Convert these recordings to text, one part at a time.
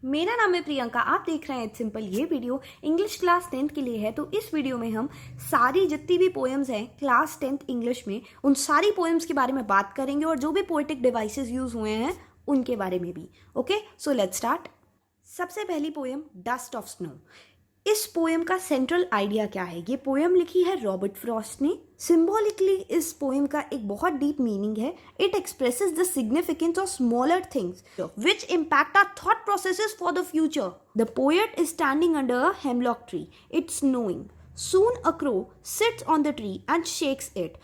मेरा नाम है प्रियंका, आप देख रहे हैं सिंपल। ये वीडियो इंग्लिश क्लास 10th के लिए है। तो इस वीडियो में हम सारी जितनी भी पोएम्स हैं क्लास 10th इंग्लिश में, उन सारी पोएम्स के बारे में बात करेंगे और जो भी पोएटिक डिवाइसेस यूज हुए हैं उनके बारे में भी। Okay, so let's start. सबसे पहली पोएम डस्ट ऑफ स्नो। इस पोएम का सेंट्रल आइडिया क्या है? ये पोएम लिखी है रॉबर्ट फ्रॉस्ट ने। सिंबॉलिकली इस पोएम का एक बहुत डीप मीनिंग है। It expresses the significance of smaller things which impact our thought processes for the future. The poet is standing under a hemlock tree. It's snowing. Soon a crow sits on the tree and shakes it,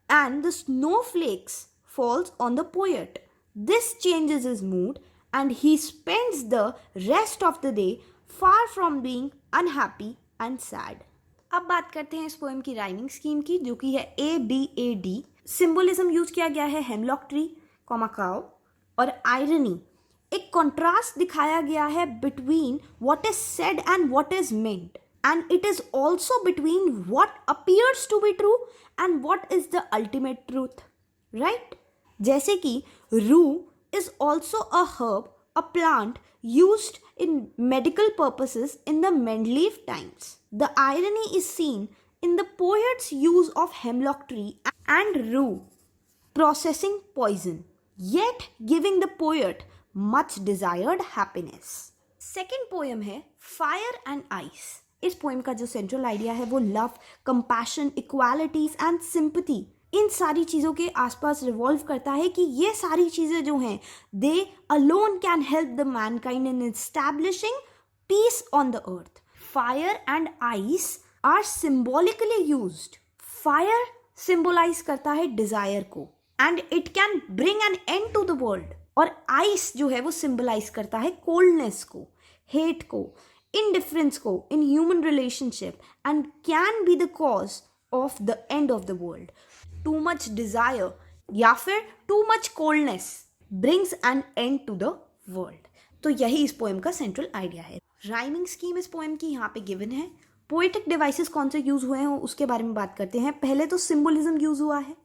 and the snowflakes falls on the poet. This changes his mood, and he spends the rest of the day far from being unhappy and sad. अब बात करते हैं इस poem की rhyming scheme की, जो कि है ABAD. सिंबोलिज्म यूज किया गया है हेमलॉक ट्री, काउ और आयरनी. एक कॉन्ट्रास्ट दिखाया गया है between what is said and what is meant, and it is also between what appears to be true and what is the ultimate truth, right? जैसे कि rue is also a herb, a plant used in medical purposes in the Mendeleev times. The irony is seen in the poet's use of hemlock tree and rue processing poison, yet giving the poet much desired happiness. Second poem है Fire and Ice. इस poem का जो central idea है वो love, compassion, equalities and sympathy, इन सारी चीज़ों के आसपास रिवॉल्व करता है कि ये सारी चीज़ें जो हैं they alone can help the mankind in establishing peace on the earth. Fire and ice are symbolically used. Fire symbolise करता है डिजायर को and it can bring an end to the world, और आइस जो है वो symbolize करता है coldness को, हेट को, इनडिफरेंस को in human relationship, and can be the cause of the end of the world. Too much desire या फिर too much coldness brings an end to the world. तो यही इस पोएम का सेंट्रल आइडिया है. Rhyming scheme इस poem की यहाँ पे गिवन है. पोएटिक डिवाइसेस कौन से यूज हुए हैं उसके बारे में बात करते हैं. पहले तो सिंबलिज्म यूज हुआ है,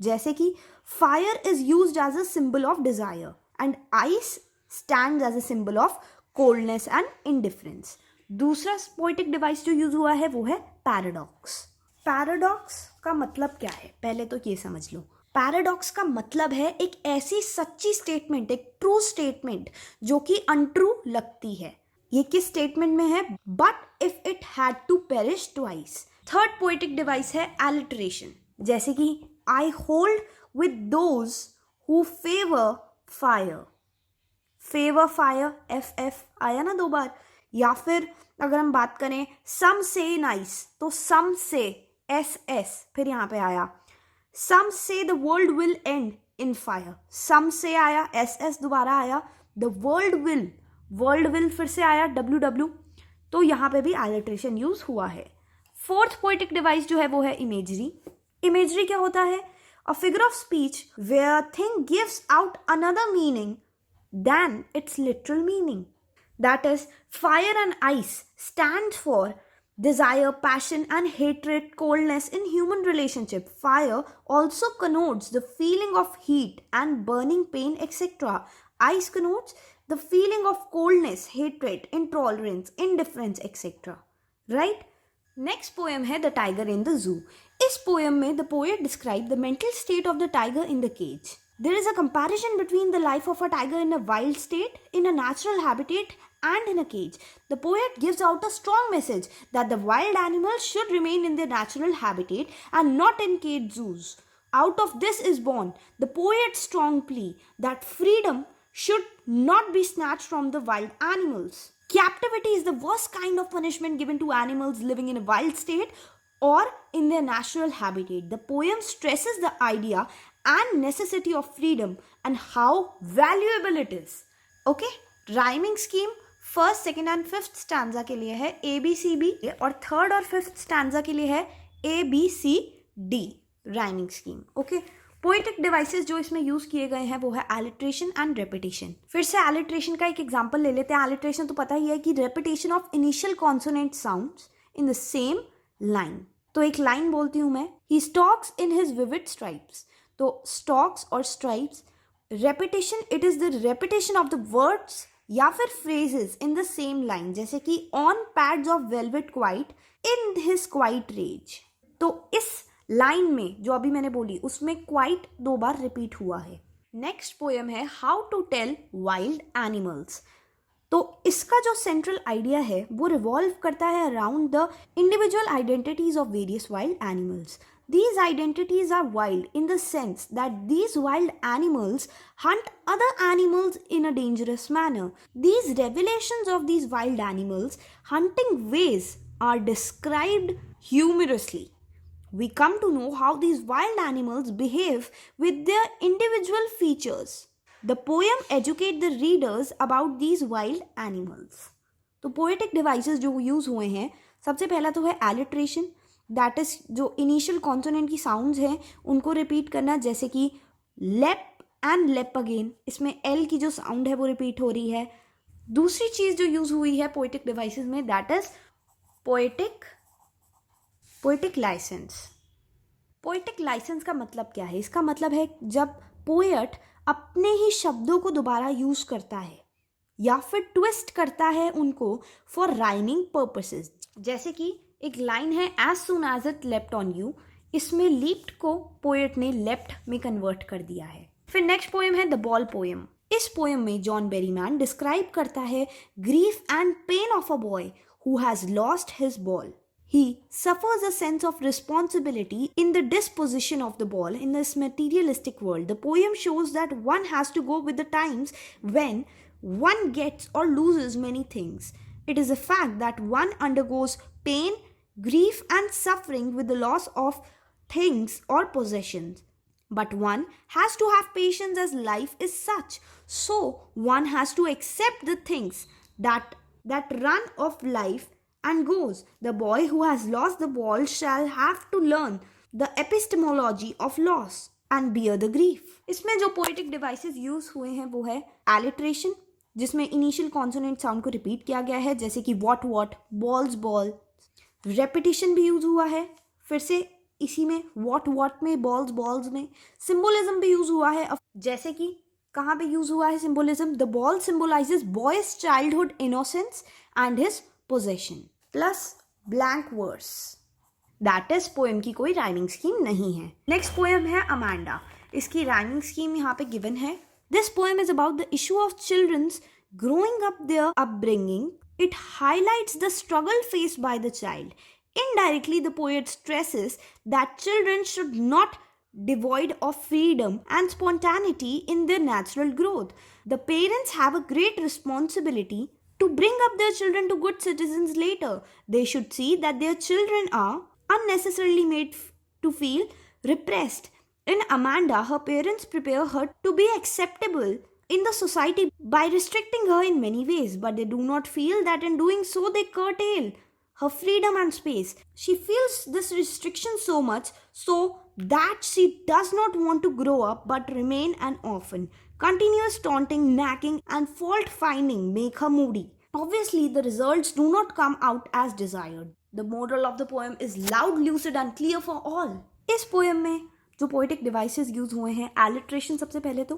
जैसे कि fire is used as a symbol of desire and ice stands as a symbol of coldness and indifference. दूसरा पोएटिक डिवाइस जो यूज हुआ है वो है पैराडॉक्स. पैराडॉक्स का मतलब क्या है पहले तो ये समझ लो. पैराडॉक्स का मतलब है एक ऐसी सच्ची स्टेटमेंट, एक ट्रू स्टेटमेंट जो कि अनट्रू लगती है. ये किस स्टेटमेंट में है? But if it had to perish twice. Third poetic device है एलिटरेशन, जैसे कि I hold with those who favour fire. Favour fire, FF आया ना 2 बार. या फिर अगर हम बात करें सम से नाइस, तो सम से SS फिर यहाँ पे आया. Some say the world will end in fire, some say ice, SS दोबारा आया. द वर्ल्ड विल फिर से आया, WW. तो यहाँ पे भी एलिट्रेशन यूज हुआ है. फोर्थ पोएटिक डिवाइस जो है वो है इमेजरी. इमेजरी क्या होता है? A figure of speech where thing gives out another meaning than its literal meaning. That is, fire and ice stand for desire, passion and hatred, coldness in human relationship. Fire also connotes the feeling of heat and burning pain, etc. Ice connotes the feeling of coldness, hatred, intolerance, indifference, etc. Right? Next poem है The Tiger in the Zoo. इस poem में the poet described the mental state of the tiger in the cage. There is a comparison between the life of a tiger in a wild state, in a natural habitat, and in a cage. The poet gives out a strong message that the wild animals should remain in their natural habitat and not in cage zoos. Out of this is born the poet's strong plea that freedom should not be snatched from the wild animals. Captivity is the worst kind of punishment given to animals living in a wild state or in their natural habitat. The poem stresses the idea and necessity of freedom and how valuable it is. Okay, rhyming scheme first, second and fifth stanza के लिए है ABCB, और third और fifth stanza के लिए है ABCD rhyming scheme. Okay, poetic devices जो इसमें यूज किए गए हैं वो है एलिट्रेशन एंड रेपिटेशन. फिर से एलिट्रेशन का एक एग्जांपल ले लेते हैं. एलिट्रेशन तो पता ही है कि repetition of initial consonant sounds in the same line. तो एक लाइन बोलती हूं मैं, he stalks in his vivid stripes. तो स्टॉक्स और stripes, repetition, it is the repetition of the words या फिर phrases in the same line, जैसे कि on pads of velvet quite in his quiet rage। तो इस लाइन में जो अभी मैंने बोली उसमें quite 2 बार रिपीट हुआ है। नेक्स्ट पोएम है how to tell wild animals. तो इसका जो सेंट्रल आइडिया है वो रिवॉल्व करता है around the individual identities of various wild animals. These identities are wild in the sense that these wild animals hunt other animals in a dangerous manner. These revelations of these wild animals' hunting ways are described humorously. We come to know how these wild animals behave with their individual features. The poem educates the readers about these wild animals. तो poetic devices जो use हुए हैं, सबसे पहला तो है alliteration, that is जो initial consonant की साउंड्स हैं उनको रिपीट करना, जैसे कि लेप एंड लेप अगेन, इसमें एल की जो साउंड है वो रिपीट हो रही है। दूसरी चीज जो यूज हुई है पोएटिक डिवाइसेस में that is poetic licence. Poetic licence का मतलब क्या है? इसका मतलब है जब पोएट अपने ही शब्दों को दोबारा यूज करता है या फिर ट्विस्ट करता है उनको फॉर राइमिंग पर्पसेस। जैसे कि एक लाइन है as soon as it left on you, इसमें लीप्ड को पोएट ने लेफ्ट में कन्वर्ट कर दिया है। फिर नेक्स्ट पोएम है द बॉल पोएम। इस पोएम में जॉन बेरीमैन डिस्क्राइब करता है grief and pain of a boy who has lost his ball. He suffers a sense of responsibility in the disposition of the ball in this materialistic world. The poem shows that one has to go with the times when one gets or loses many things. It is a fact that one undergoes pain, grief, and suffering with the loss of things or possessions. But one has to have patience as life is such. So one has to accept the things that run of life and goes. The boy who has lost the ball shall have to learn the epistemology of loss and bear the grief. इसमें जो poetic devices use हुए हैं वो है alliteration, जिसमें initial consonant sound को repeat किया गया है, जैसे कि वॉट बॉल्स बॉल। रेपिटेशन भी यूज हुआ है, फिर से इसी में वॉट में बॉल्स में। सिंबोलिज्म भी यूज हुआ है, जैसे कि कहाँ पे यूज हुआ है symbolism? The ball symbolises boy's childhood innocence and his possession plus blank verse. That is poem की कोई राइमिंग स्कीम नहीं है। नेक्स्ट पोएम है अमांडा। इसकी राइमिंग स्कीम यहाँ पे गिवन है। This poem is about the issue of children's growing up, their upbringing. It highlights the struggle faced by the child. Indirectly, the poet stresses that children should not devoid of freedom and spontaneity in their natural growth. The parents have a great responsibility to bring up their children to good citizens later. They should see that their children are unnecessarily made to feel repressed. In Amanda, her parents prepare her to be acceptable in the society by restricting her in many ways, but they do not feel that in doing so they curtail her freedom and space. She feels this restriction so much so that she does not want to grow up but remain an orphan. Continuous taunting, nagging, and fault finding make her moody. Obviously, the results do not come out as desired. The moral of the poem is loud, lucid, and clear for all. इस poem में जो poetic devices use हुए हैं, alliteration सबसे पहले तो,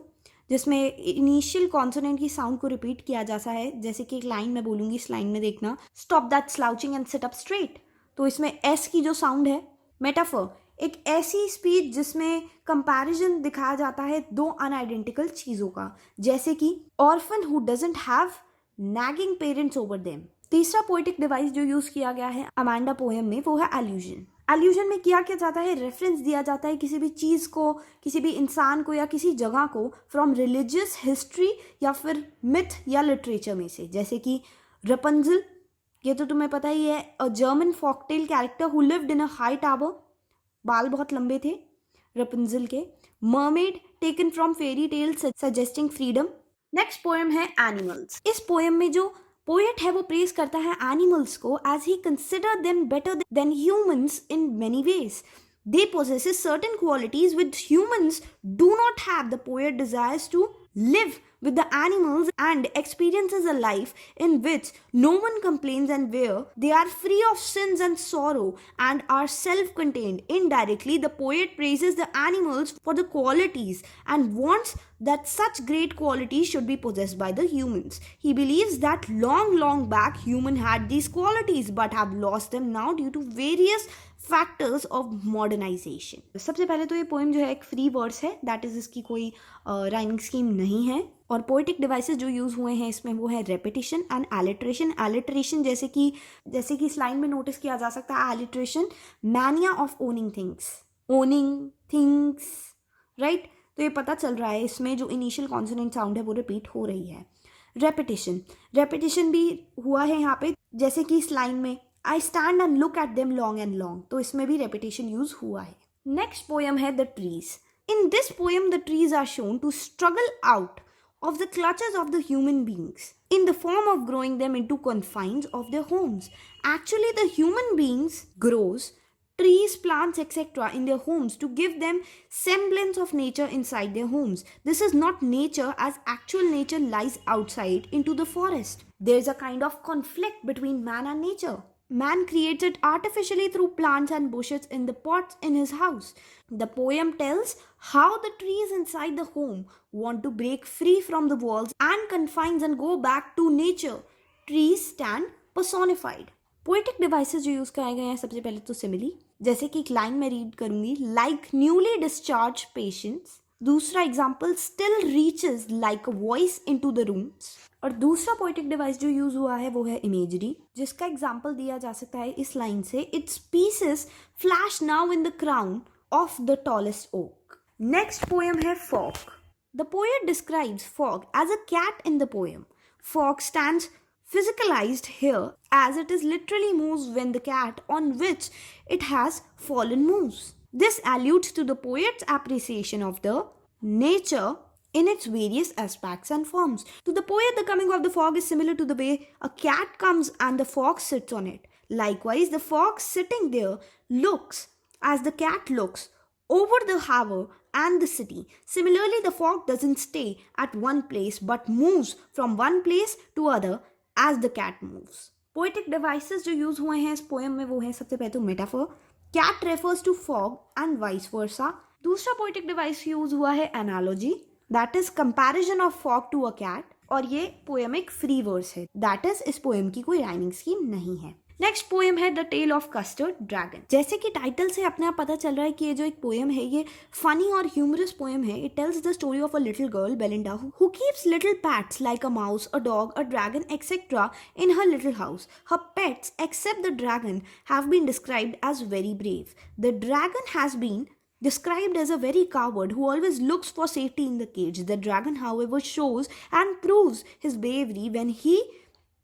जिसमें initial consonant की साउंड को रिपीट किया जाता है, जैसे कि एक लाइन में बोलूंगी, इस लाइन में देखना, stop that slouching and sit up straight. तो इसमें एस की जो साउंड है, मेटाफर, एक ऐसी स्पीच जिसमें कंपैरिजन दिखाया जाता है दो अनआइडेंटिकल चीज़ों का, जैसे कि orphan who doesn't have nagging parents over them. तीसरा पोएटिक डिवाइस जो यूज किया गया है अमांडा पोएम में वो है एल्यूजन। एल्यूजन में क्या किया जाता है? रेफरेंस दिया जाता है किसी भी चीज़ को, किसी भी इंसान को या किसी जगह को फ्रॉम रिलीजियस हिस्ट्री या फिर मिथ या लिटरेचर में से, जैसे कि रपंजल, ये तो तुम्हें पता ही है, a German folktale character who lived in a high tower, बाल बहुत लंबे थे रपंजल के। Mermaid taken from fairy tales suggesting freedom. Next poem है एनिमल्स। इस पोएम में जो पोएट है वो प्रेज करता है एनिमल्स को as he consider them better than humans in many ways. They possesses certain qualities which humans do not have. The poet desires to live with the animals and experiences a life in which no one complains and where they are free of sins and sorrow and are self-contained. Indirectly, the poet praises the animals for the qualities and wants that such great qualities should be possessed by the humans. He believes that long back human had these qualities but have lost them now due to various factors of modernisation. सबसे पहले तो ये poem जो है एक free verse है, that is इसकी कोई राइमिंग स्कीम नहीं है. और पोएटिक डिवाइसेस जो यूज हुए हैं इसमें वो है रेपिटेशन एंड एलिट्रेशन. एलिट्रेशन जैसे कि इस लाइन में नोटिस किया जा सकता है, alliteration mania of owning things, right. तो ये पता चल रहा है इसमें जो इनिशियल कॉन्सोनेंट साउंड है वो रिपीट हो रही है. रेपिटेशन भी हुआ है यहाँ पे, जैसे कि इस लाइन में I stand and look at them long and long. तो इसमें भी repetition use हुआ है. Next poem है The Trees. In this poem, the trees are shown to struggle out of the clutches of the human beings in the form of growing them into confines of their homes. Actually, the human beings grows trees, plants, etc. in their homes to give them semblance of nature inside their homes. This is not nature as actual nature lies outside into the forest. There is a kind of conflict between man and nature. Man creates it artificially through plants and bushes in the pots in his house. The poem tells how the trees inside the home want to break free from the walls and confines and go back to nature. Trees stand personified. Poetic devices जो use कराए गए हैं, सबसे पहले तो simile, जैसे कि एक लाइन में रीड करूंगी, like newly discharged patients. दूसरा example, still reaches like a voice into the rooms. और दूसरा पोएटिक डिवाइस जो यूज हुआ है वो है इमेजरी, जिसका एग्जाम्पल दिया जा सकता है इस लाइन से, its pieces flash now in the crown of the tallest oak. Next poem है fog. The poet describes fog as a cat in the poem. Fog stands physicalized here as it is literally moves when the cat on which it has fallen moves. This alludes to the poet's appreciation of the nature in its various aspects and forms. To the poet, the coming of the fog is similar to the way a cat comes and the fog sits on it. Likewise, the fog sitting there looks as the cat looks over the harbor and the city. Similarly, the fog doesn't stay at one place but moves from one place to other as the cat moves. Poetic devices जो use हुए हैं इस poem में वो है सबसे पहले तो metaphor. Cat refers to fog and vice versa. दूसरा poetic device use हुआ है analogy, that is comparison of fog to a cat. और ये poem एक free verse है, that is इस poem की कोई rhyming scheme नहीं है. नेक्स्ट पोएम है the tale of custard dragon. जैसे कि टाइटल से अपने आप पता चल रहा है कि ये जो एक पोएम है ये फनी और ह्यूमरस पोएम है. It tells the story of a little girl Belinda who keeps little pets like a mouse, a dog, a dragon etcetera in her little house. Her pets except the dragon have been described as very brave. The dragon has been described as a very coward who always looks for safety in the cage. The dragon, however, shows and proves his bravery when he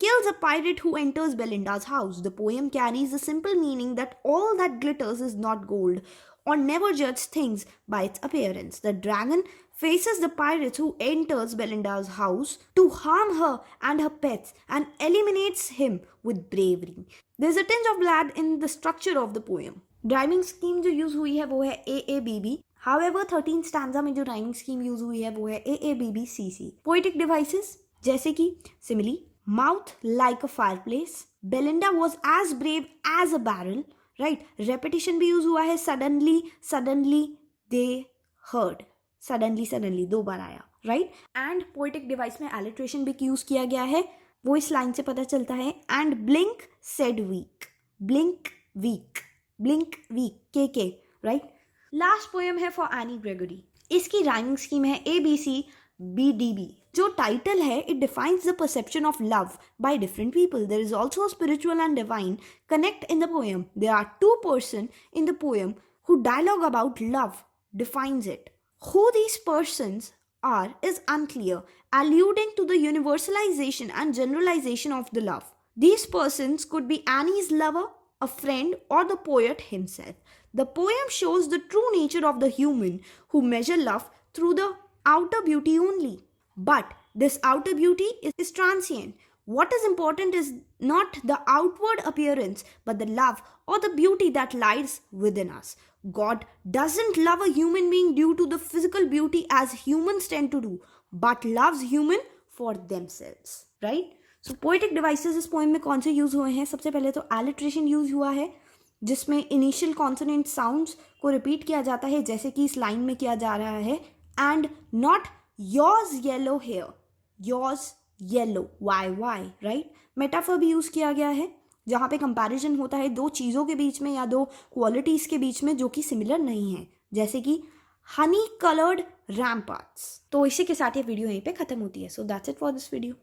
kills a pirate who enters Belinda's house. The poem carries the simple meaning that all that glitters is not gold, or never judge things by its appearance. The dragon faces the pirates who enters Belinda's house to harm her and her pets and eliminates him with bravery. There's a tinge of blood in the structure of the poem. Rhyming scheme जो use हुई है वो है AABB. However, 13 stanza में जो rhyming scheme use हुई है वो है AABBCC. पोएटिक डिवाइसेस जैसे कि simile, mouth like a fireplace. Belinda was as brave as a barrel. Right? Repetition भी यूज हुआ है. Suddenly they heard. Suddenly दो बार आया. Right? And पोएटिक डिवाइस में alliteration भी यूज किया गया है, वो इस लाइन से पता चलता है. And blink said weak. Blink weak. KK. Right? Last poem है फॉर एनी ग्रेगोरी. इसकी राइमिंग स्कीम है ABCBDB. जो टाइटल है, it defines the perception of love by different people. There is also spiritual and divine connect in the poem. There are two person in the poem who dialogue about love defines it. Who these persons are is unclear, alluding to the universalization and generalization of the love. These persons could be Annie's lover, a friend, or the poet himself. The poem shows the true nature of the human who measure love through the outer beauty only. But this outer beauty is transient. What is important is not the outward appearance, but the love or the beauty that lies within us. God doesn't love a human being due to the physical beauty as humans tend to do. but loves human for themselves, right? So poetic devices इस poem में कौन से use हुए हैं? सबसे पहले तो alliteration use हुआ है, जिसमें इनिशियल कॉन्सोनेंट साउंड्स को रिपीट किया जाता है, जैसे कि इस लाइन में किया जा रहा है, and not yours yellow hair, yours yellow, why, right? Metaphor भी यूज किया गया है, जहाँ पे कंपैरिजन होता है दो चीज़ों के बीच में या दो क्वालिटीज़ के बीच में जो कि सिमिलर नहीं है, जैसे कि हनी कलर्ड रैम्पार्ट्स। तो इसी के साथ ये वीडियो यहीं पे खत्म होती है। So that's it for this video.